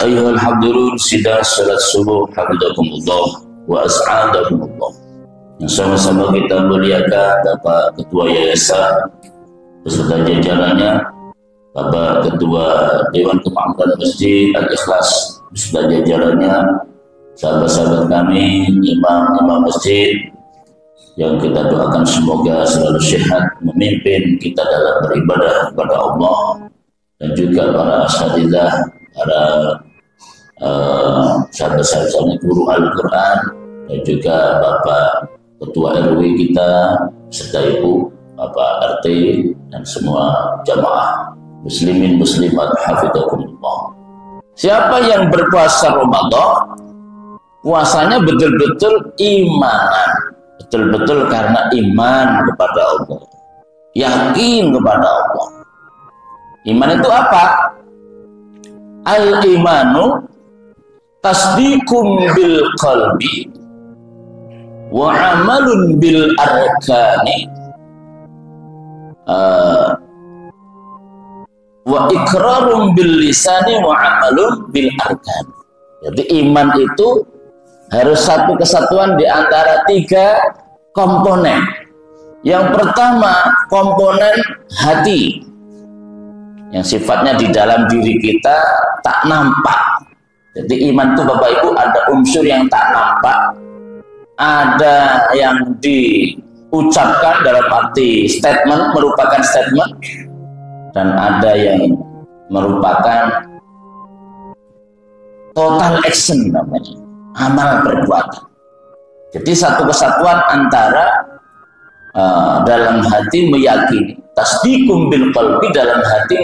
Ayyuhal hadirun sidang salat subuh hafizakumullah wa as'adakumullah. Yang sama-sama kita muliakan Bapak Ketua Yayasan beserta jajarannya, Bapak Ketua Dewan Kemakmuran Masjid Al-Ikhlas beserta jajarannya, sahabat-sahabat kami, imam-imam masjid yang kita doakan semoga selalu sehat memimpin kita dalam beribadah kepada Allah, dan juga para asatidzah, para sahabat-sahabat guru Al-Quran, dan juga Bapak Ketua RW kita serta Ibu Bapak RT dan semua jamaah muslimin muslimat hafizakumullah. Siapa yang berpuasa Ramadan, puasanya betul-betul imanan, betul-betul karena iman kepada Allah, yakin kepada Allah. Iman itu apa? Al-imanu tasdiqum bil qalbi wa amalun bil arkani wa iqrarun bil lisani wa amalun bil arkani. Jadi iman itu harus satu kesatuan di antara tiga komponen. Yang pertama komponen hati, yang sifatnya di dalam diri kita tak nampak. Jadi iman itu Bapak Ibu ada unsur yang tak nampak, ada yang diucapkan dalam arti statement, merupakan statement, dan ada yang merupakan total action namanya, amal perbuatan. Jadi satu kesatuan antara dalam hati meyakini, tasdiqum bil qalbi, dalam hati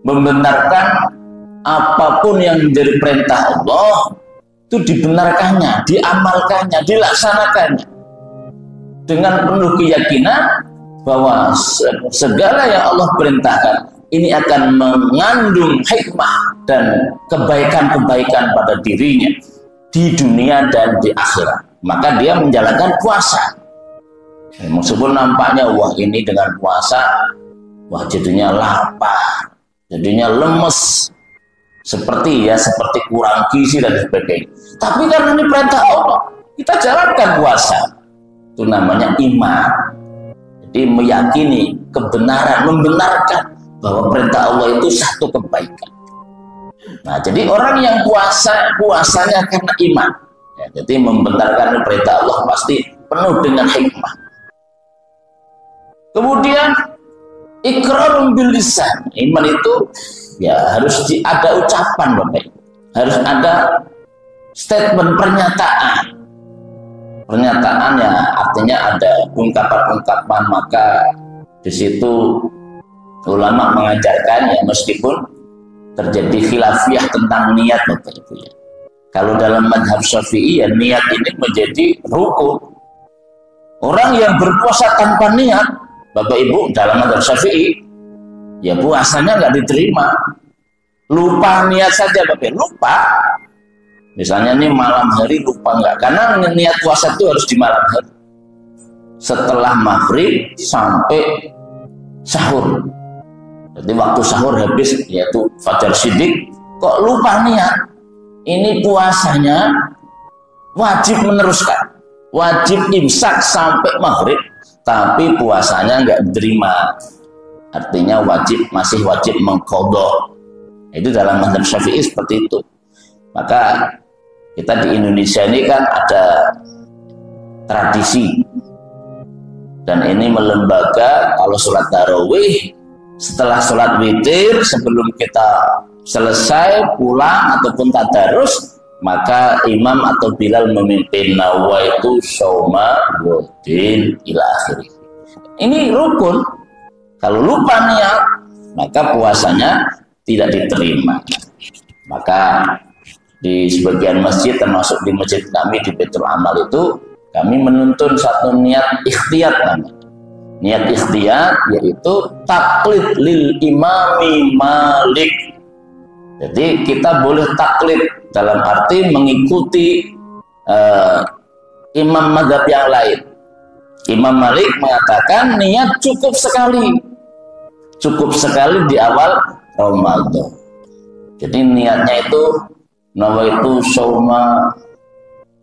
membenarkan apapun yang menjadi perintah Allah itu dibenarkannya, diamalkannya, dilaksanakannya dengan penuh keyakinan bahwa segala yang Allah perintahkan ini akan mengandung hikmah dan kebaikan-kebaikan pada dirinya di dunia dan di akhirat. Maka dia menjalankan puasa. Meskipun nampaknya wah ini dengan puasa wah jadinya lapar, jadinya lemes, seperti kurang gizi dan sebagainya. Tapi karena ini perintah Allah, kita jalankan puasa. Itu namanya iman. Jadi meyakini kebenaran, membenarkan bahwa perintah Allah itu satu kebaikan. Nah, jadi orang yang puasanya karena iman. Ya, jadi membenarkan perintah Allah pasti penuh dengan hikmah. Kemudian iqrarun bil lisan. Iman itu ya harus ada ucapan Bapak. Harus ada statement, pernyataan. Pernyataan ya artinya ada ungkapan-ungkapan, maka di situ ulama mengajarkan ya meskipun terjadi khilafiyah tentang niat Bapak Ibu ya. Kalau dalam mazhab Syafi'i ya niat ini menjadi rukun. Orang yang berpuasa tanpa niat Bapak Ibu dalam mazhab Syafi'i ya puasanya nggak diterima. Lupa niat saja Bapak, lupa. Misalnya ini malam hari lupa nggak, karena niat puasa itu harus di malam hari. Setelah maghrib sampai sahur. Jadi waktu sahur habis yaitu fajar siddiq, kok lupa niat. Ini puasanya wajib meneruskan, wajib imsak sampai maghrib, tapi puasanya nggak diterima. Artinya masih wajib mengqadha. Itu dalam mazhab Syafi'i seperti itu. Maka kita di Indonesia ini kan ada tradisi, dan ini melembaga kalau sholat tarawih setelah sholat witir, sebelum kita selesai pulang ataupun tadarus, maka imam atau Bilal memimpin nawaitu shauma wadin ila akhirih. Ini rukun. Kalau lupa niat maka puasanya tidak diterima. Maka di sebagian masjid, termasuk di masjid kami di Baitul Amal itu, kami menuntun satu niat ikhtiyat namanya. Niat ikhtiyat yaitu taklid lil imami Malik. Jadi kita boleh taklid dalam arti mengikuti imam mazhab yang lain. Imam Malik mengatakan niat cukup sekali di awal Ramadan. Jadi niatnya itu nawaitu shauma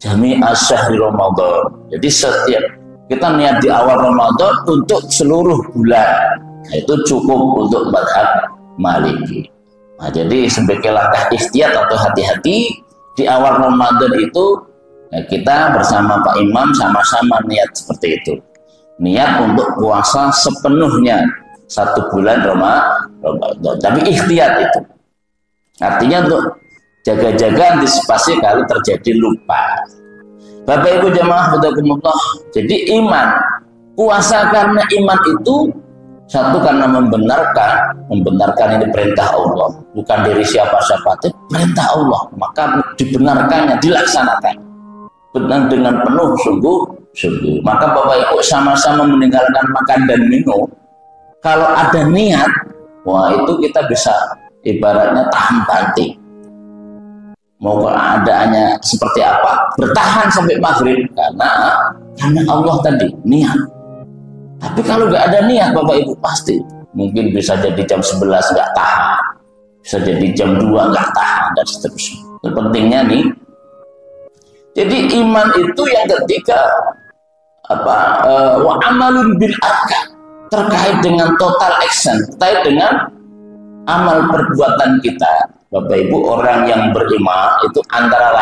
jami'a syahri Ramadan. Jadi setiap kita niat di awal Ramadan untuk seluruh bulan, nah, itu cukup untuk mazhab Maliki. Nah, jadi sebagai langkah ikhtiyat atau hati-hati di awal Ramadan itu, ya, kita bersama Pak Imam sama-sama niat seperti itu. Niat untuk puasa sepenuhnya 1 bulan Ramadan. Tapi ikhtiyat itu. Artinya untuk jaga-jaga antisipasi kalau terjadi lupa. Bapak Ibu jamaah rahimakumullah. Jadi iman, puasa karena iman itu satu karena membenarkan ini perintah Allah, bukan dari siapa-siapa, itu perintah Allah, maka dibenarkannya, dilaksanakan benar dengan penuh sungguh-sungguh. Maka Bapak Ibu sama-sama meninggalkan makan dan minum. Kalau ada niat, wah itu kita bisa ibaratnya tahan banting. Mau keadaannya seperti apa, bertahan sampai maghrib karena Allah tadi niat. Tapi kalau nggak ada niat Bapak Ibu, pasti mungkin bisa jadi jam 11 nggak tahan, bisa jadi jam 2 nggak tahan, dan seterusnya. Itu pentingnya nih. Jadi iman itu yang ketiga wa amalun bil arkan, terkait dengan total action, terkait dengan amal perbuatan kita. Bapak Ibu, orang yang beriman itu antara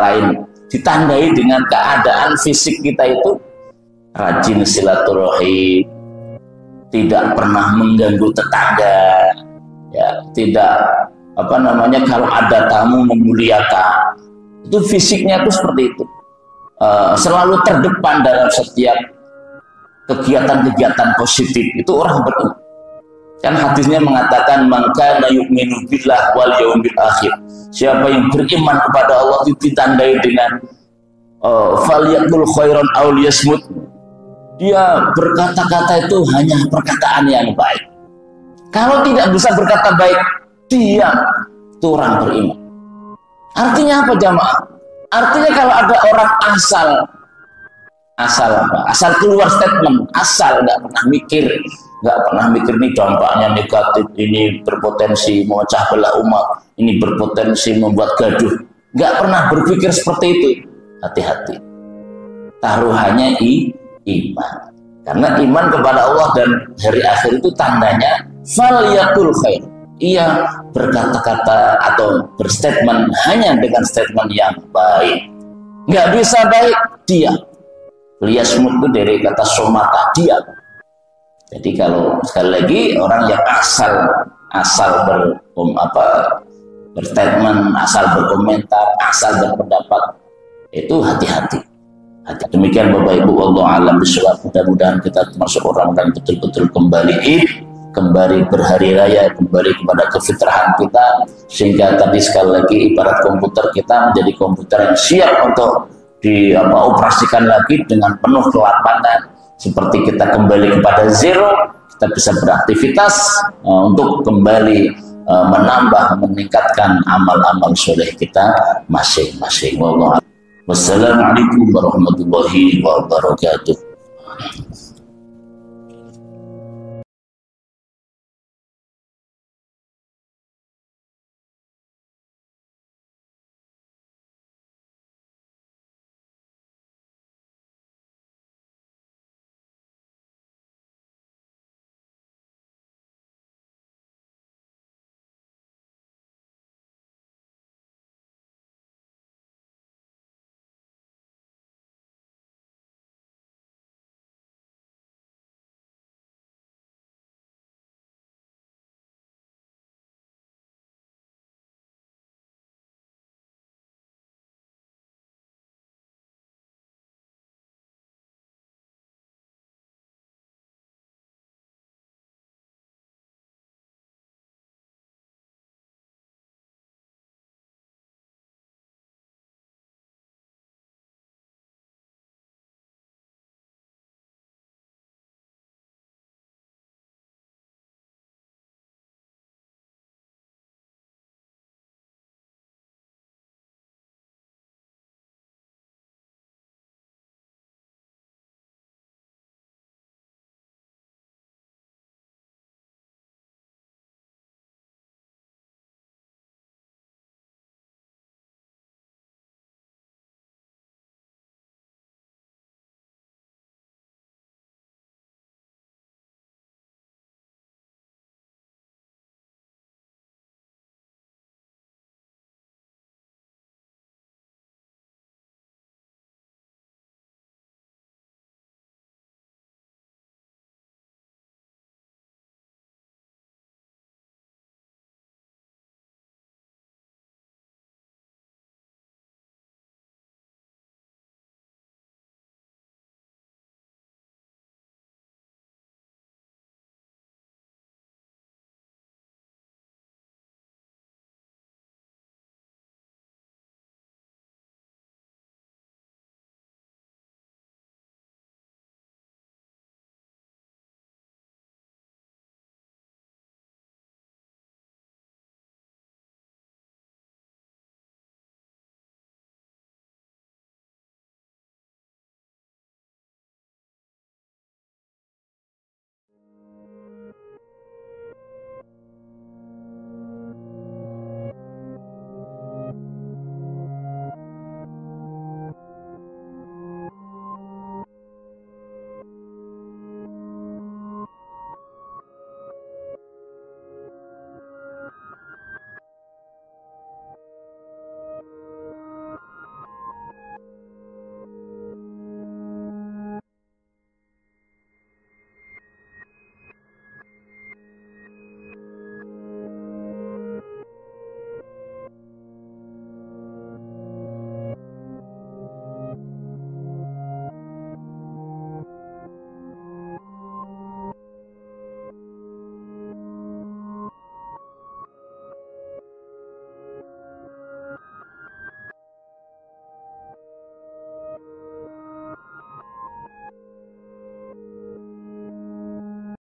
lain ditandai dengan keadaan fisik kita itu rajin silaturahim, tidak pernah mengganggu tetangga, ya, tidak kalau ada tamu memuliakan. Itu fisiknya itu seperti itu, selalu terdepan dalam setiap kegiatan-kegiatan positif. Itu orang beriman. Kan hadisnya mengatakan man kana yu'minu billah wal yaumil akhir. Siapa yang beriman kepada Allah itu ditandai dengan falyaqul khairan aw liyasmut. Dia berkata-kata itu hanya perkataan yang baik. Kalau tidak bisa berkata baik, diam. Itu orang beriman. Artinya apa jamaah? Artinya kalau ada orang asal keluar statement, asal nggak pernah mikir ini dampaknya negatif, ini berpotensi memecah belah umat, ini berpotensi membuat gaduh, nggak pernah berpikir seperti itu, hati-hati. Taruhannya iman, karena iman kepada Allah dan hari akhir itu tandanya falyaqul khair. Ia berkata-kata atau berstatement hanya dengan statement yang baik. Nggak bisa baik, diam. Liyasmut itu dari kata somata, diam. Jadi kalau sekali lagi orang yang asal berstatement, asal berkomentar, asal berpendapat, itu hati-hati. Demikian Bapak Ibu, wallahu a'lam bishawab. Mudah-mudahan kita termasuk orang-orang betul-betul kembali berhari raya, kembali kepada kefitrahan kita, sehingga tadi sekali lagi ibarat komputer, kita menjadi komputer yang siap untuk dioperasikan lagi dengan penuh kelapangan. Seperti kita kembali kepada zero, kita bisa beraktivitas untuk kembali menambah, meningkatkan amal-amal soleh kita masing-masing. Wassalamualaikum warahmatullahi wabarakatuh.